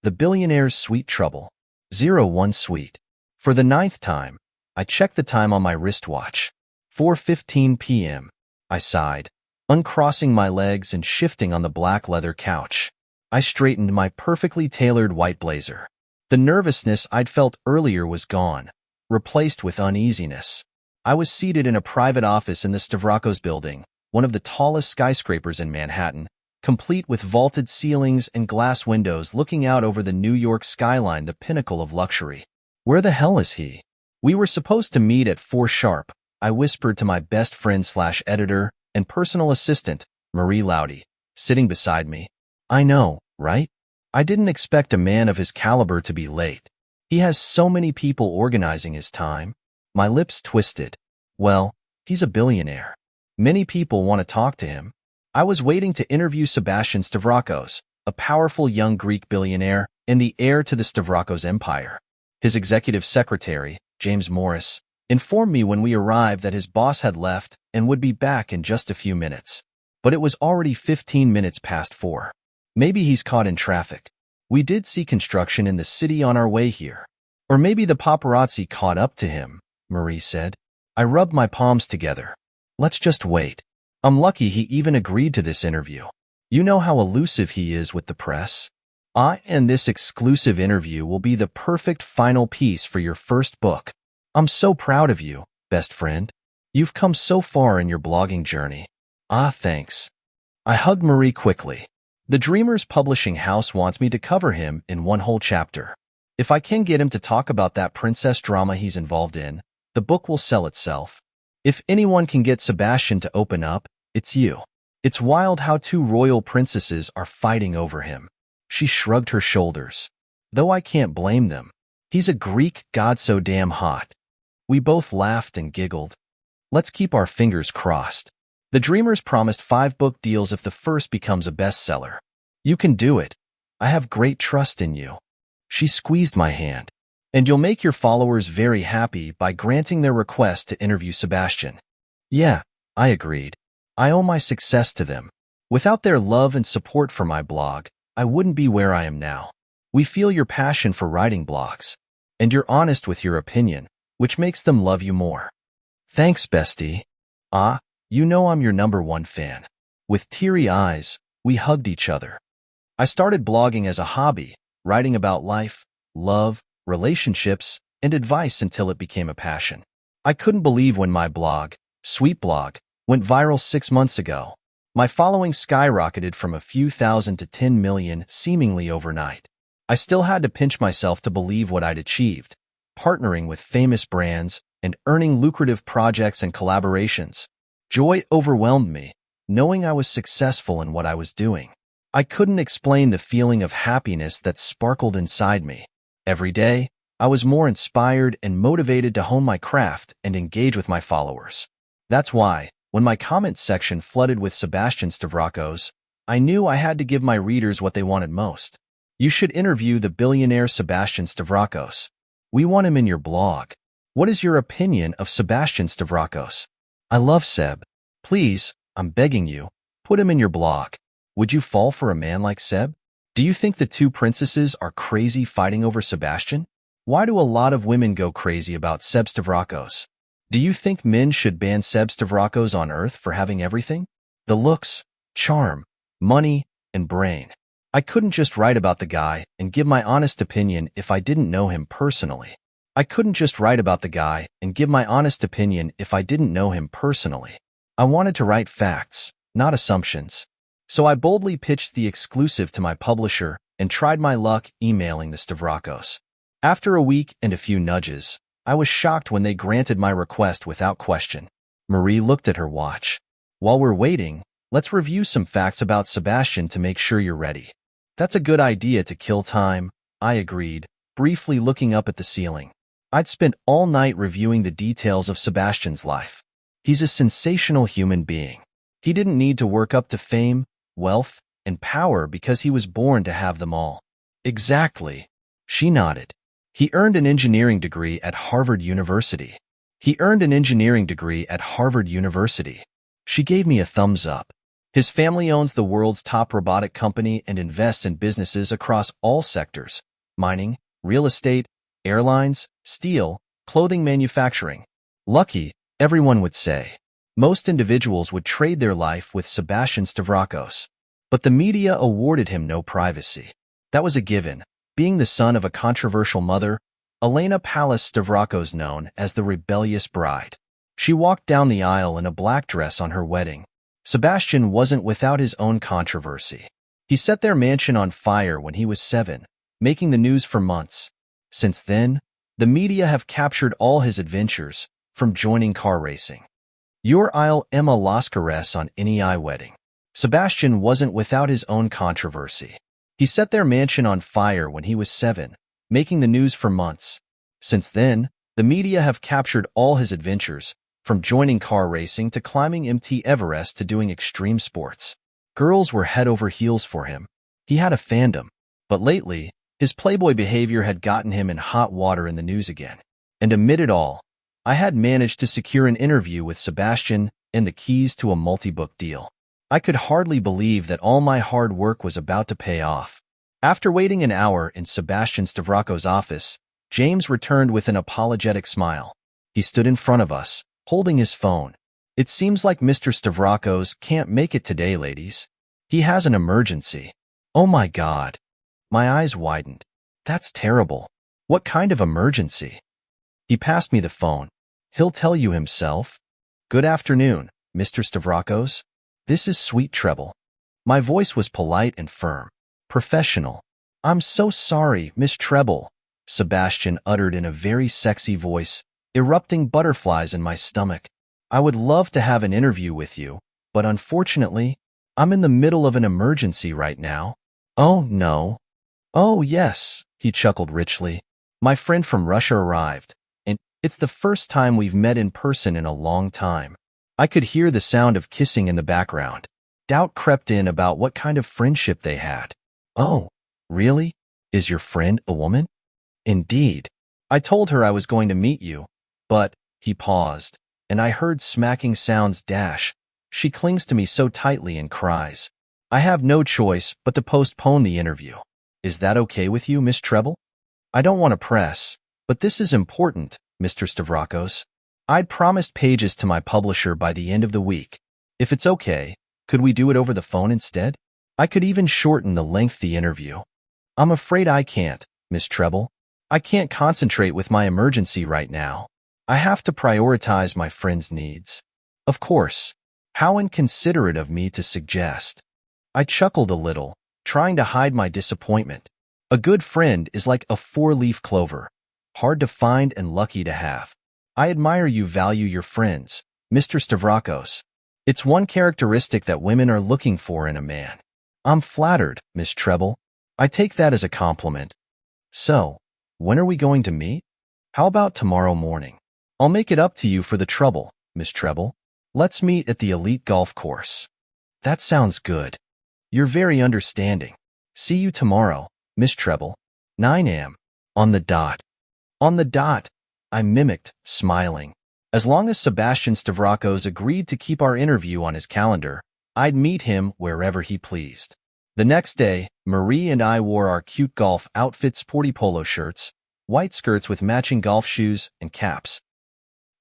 The Billionaire's Sweet Trouble. 01 Sweet. For the 9th time, I checked the time on my wristwatch. 4:15 p.m. I sighed, uncrossing my legs and shifting on the black leather couch. I straightened my perfectly tailored white blazer. The nervousness I'd felt earlier was gone, replaced with uneasiness. I was seated in a private office in the Stavrakos building, one of the tallest skyscrapers in Manhattan, complete with vaulted ceilings and glass windows looking out over the New York skyline, the pinnacle of luxury. Where the hell is he? We were supposed to meet at 4 sharp, I whispered to my best friend/editor and personal assistant, Marie Laudy, sitting beside me. I know, right? I didn't expect a man of his caliber to be late. He has so many people organizing his time. My lips twisted. Well, he's a billionaire. Many people want to talk to him. I was waiting to interview Sebastian Stavrakos, a powerful young Greek billionaire and the heir to the Stavrakos empire. His executive secretary, James Morris, informed me when we arrived that his boss had left and would be back in just a few minutes. But it was already 15 minutes past 4. Maybe he's caught in traffic. We did see construction in the city on our way here. Or maybe the paparazzi caught up to him, Marie said. I rubbed my palms together. Let's just wait. I'm lucky he even agreed to this interview. You know how elusive he is with the press. And this exclusive interview will be the perfect final piece for your first book. I'm so proud of you, best friend. You've come so far in your blogging journey. Thanks. I hugged Marie quickly. The Dreamers publishing house wants me to cover him in one whole chapter. If I can get him to talk about that princess drama he's involved in, the book will sell itself. If anyone can get Sebastian to open up, it's you. It's wild how 2 royal princesses are fighting over him. She shrugged her shoulders. Though I can't blame them. He's a Greek god so damn hot. We both laughed and giggled. Let's keep our fingers crossed. The Dreamers promised 5 book deals if the first becomes a bestseller. You can do it. I have great trust in you. She squeezed my hand. And you'll make your followers very happy by granting their request to interview Sebastian. Yeah, I agreed. I owe my success to them. Without their love and support for my blog, I wouldn't be where I am now. We feel your passion for writing blogs. And you're honest with your opinion, which makes them love you more. Thanks, bestie. You know I'm your #1 fan. With teary eyes, we hugged each other. I started blogging as a hobby, writing about life, love, relationships, and advice until it became a passion. I couldn't believe when my blog, Sweet Blog, went viral 6 months ago. My following skyrocketed from a few thousand to 10 million seemingly overnight. I still had to pinch myself to believe what I'd achieved, partnering with famous brands and earning lucrative projects and collaborations. Joy overwhelmed me, knowing I was successful in what I was doing. I couldn't explain the feeling of happiness that sparkled inside me. Every day, I was more inspired and motivated to hone my craft and engage with my followers. That's why, when my comments section flooded with Sebastian Stavrakos, I knew I had to give my readers what they wanted most. You should interview the billionaire Sebastian Stavrakos. We want him in your blog. What is your opinion of Sebastian Stavrakos? I love Seb. Please, I'm begging you, put him in your blog. Would you fall for a man like Seb? Do you think the 2 princesses are crazy fighting over Sebastian? Why do a lot of women go crazy about Seb Stavrakos? Do you think men should ban Seb Stavrakos on Earth for having everything? The looks, charm, money, and brain. I couldn't just write about the guy and give my honest opinion if I didn't know him personally. I wanted to write facts, not assumptions. So I boldly pitched the exclusive to my publisher and tried my luck emailing the Stavrakos. After a week and a few nudges, I was shocked when they granted my request without question. Marie looked at her watch. While we're waiting, let's review some facts about Sebastian to make sure you're ready. That's a good idea to kill time, I agreed, briefly looking up at the ceiling. I'd spent all night reviewing the details of Sebastian's life. He's a sensational human being. He didn't need to work up to fame, wealth, and power because he was born to have them all. Exactly. She nodded. He earned an engineering degree at Harvard University. She gave me a thumbs up. His family owns the world's top robotic company and invests in businesses across all sectors: mining, real estate, airlines, steel, clothing manufacturing. Lucky, everyone would say. Most individuals would trade their life with Sebastian Stavrakos. But the media awarded him no privacy. That was a given. Being the son of a controversial mother, Elena Pallas Stavrakos, known as the rebellious bride. She walked down the aisle in a black dress on her wedding. Sebastian wasn't without his own controversy. He set their mansion on fire when he was 7, making the news for months. Since then, the media have captured all his adventures, from joining car racing. Your Isle Emma Lascares on NEI wedding. Sebastian wasn't without his own controversy. He set their mansion on fire when he was 7, making the news for months. Since then, the media have captured all his adventures, from joining car racing to climbing Mt. Everest to doing extreme sports. Girls were head over heels for him. He had a fandom. But lately, his playboy behavior had gotten him in hot water in the news again. And amid it all, I had managed to secure an interview with Sebastian and the keys to a multi-book deal. I could hardly believe that all my hard work was about to pay off. After waiting an hour in Sebastian Stavrakos' office, James returned with an apologetic smile. He stood in front of us, holding his phone. It seems like Mr. Stavrakos can't make it today, ladies. He has an emergency. Oh my God. My eyes widened. That's terrible. What kind of emergency? He passed me the phone. He'll tell you himself. Good afternoon, Mr. Stavrakos. This is Sweet Treble. My voice was polite and firm. Professional. I'm so sorry, Miss Treble, Sebastian uttered in a very sexy voice, erupting butterflies in my stomach. I would love to have an interview with you, but unfortunately, I'm in the middle of an emergency right now. Oh, no. Oh, yes, he chuckled richly. My friend from Russia arrived, and it's the first time we've met in person in a long time. I could hear the sound of kissing in the background. Doubt crept in about what kind of friendship they had. Oh, really? Is your friend a woman? Indeed. I told her I was going to meet you, but, he paused, and I heard smacking sounds dash. She clings to me so tightly and cries. I have no choice but to postpone the interview. Is that okay with you, Miss Treble? I don't want to press, but this is important, Mr. Stavrakos. I'd promised pages to my publisher by the end of the week. If it's okay, could we do it over the phone instead? I could even shorten the lengthy interview. I'm afraid I can't, Miss Treble. I can't concentrate with my emergency right now. I have to prioritize my friend's needs. Of course. How inconsiderate of me to suggest. I chuckled a little, trying to hide my disappointment. A good friend is like a 4-leaf clover, hard to find and lucky to have. I admire you value your friends, Mr. Stavrakos. It's one characteristic that women are looking for in a man. I'm flattered, Miss Treble. I take that as a compliment. So, when are we going to meet? How about tomorrow morning? I'll make it up to you for the trouble, Miss Treble. Let's meet at the elite golf course. That sounds good. You're very understanding. See you tomorrow, Miss Treble. 9 a.m. On the dot. On the dot, I mimicked, smiling. As long as Sebastian Stavrakos agreed to keep our interview on his calendar, I'd meet him wherever he pleased. The next day, Marie and I wore our cute golf outfit, sporty polo shirts, white skirts with matching golf shoes, and caps.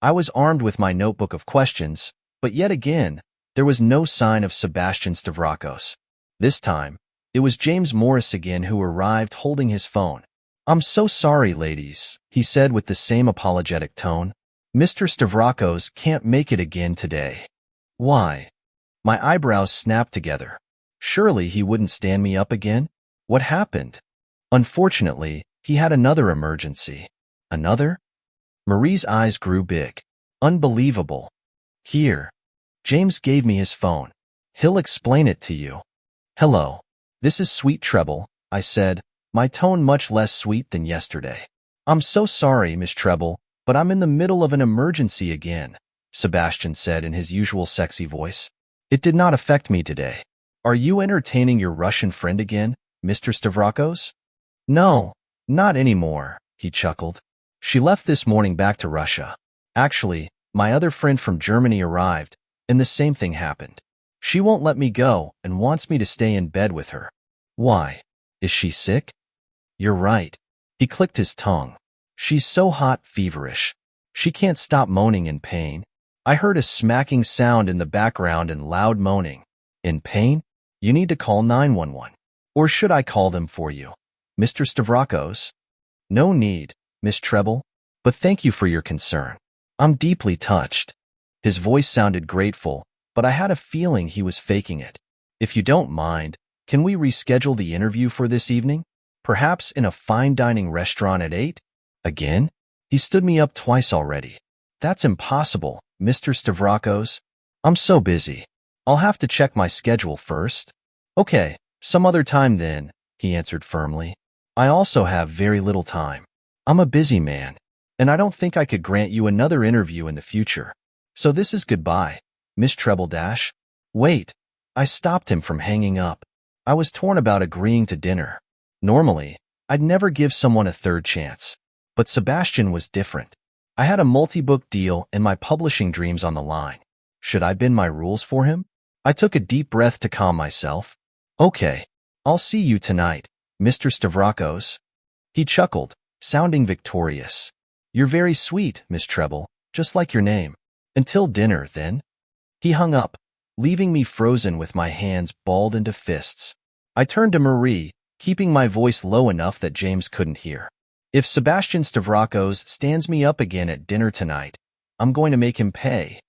I was armed with my notebook of questions, but yet again, there was no sign of Sebastian Stavrakos. This time, it was James Morris again who arrived holding his phone. I'm so sorry, ladies, he said with the same apologetic tone. Mr. Stavrakos can't make it again today. Why? My eyebrows snapped together. Surely he wouldn't stand me up again? What happened? Unfortunately, he had another emergency. Another? Marie's eyes grew big. Unbelievable. Here. James gave me his phone. He'll explain it to you. Hello. This is Sweet Treble, I said, my tone much less sweet than yesterday. I'm so sorry, Miss Treble, but I'm in the middle of an emergency again, Sebastian said in his usual sexy voice. It did not affect me today. Are you entertaining your Russian friend again, Mr. Stavrakos? No, not anymore, he chuckled. She left this morning back to Russia. Actually, my other friend from Germany arrived, and the same thing happened. She won't let me go and wants me to stay in bed with her. Why? Is she sick? You're right. He clicked his tongue. She's so hot, feverish. She can't stop moaning in pain. I heard a smacking sound in the background and loud moaning. In pain? You need to call 911. Or should I call them for you? Mr. Stavrakos? No need, Miss Treble, but thank you for your concern. I'm deeply touched. His voice sounded grateful, but I had a feeling he was faking it. If you don't mind, can we reschedule the interview for this evening? Perhaps in a fine dining restaurant at 8? Again? He stood me up twice already. That's impossible, Mr. Stavrakos. I'm so busy. I'll have to check my schedule first. Okay, some other time then, he answered firmly. I also have very little time. I'm a busy man, and I don't think I could grant you another interview in the future. So this is goodbye, Miss Treble Dash. Wait, I stopped him from hanging up. I was torn about agreeing to dinner. Normally, I'd never give someone a third chance. But Sebastian was different. I had a multi-book deal and my publishing dreams on the line. Should I bend my rules for him? I took a deep breath to calm myself. Okay, I'll see you tonight, Mr. Stavrakos. He chuckled, sounding victorious. You're very sweet, Miss Treble, just like your name. Until dinner, then. He hung up, leaving me frozen with my hands balled into fists. I turned to Marie, keeping my voice low enough that James couldn't hear. If Sebastian Stavrakos stands me up again at dinner tonight, I'm going to make him pay.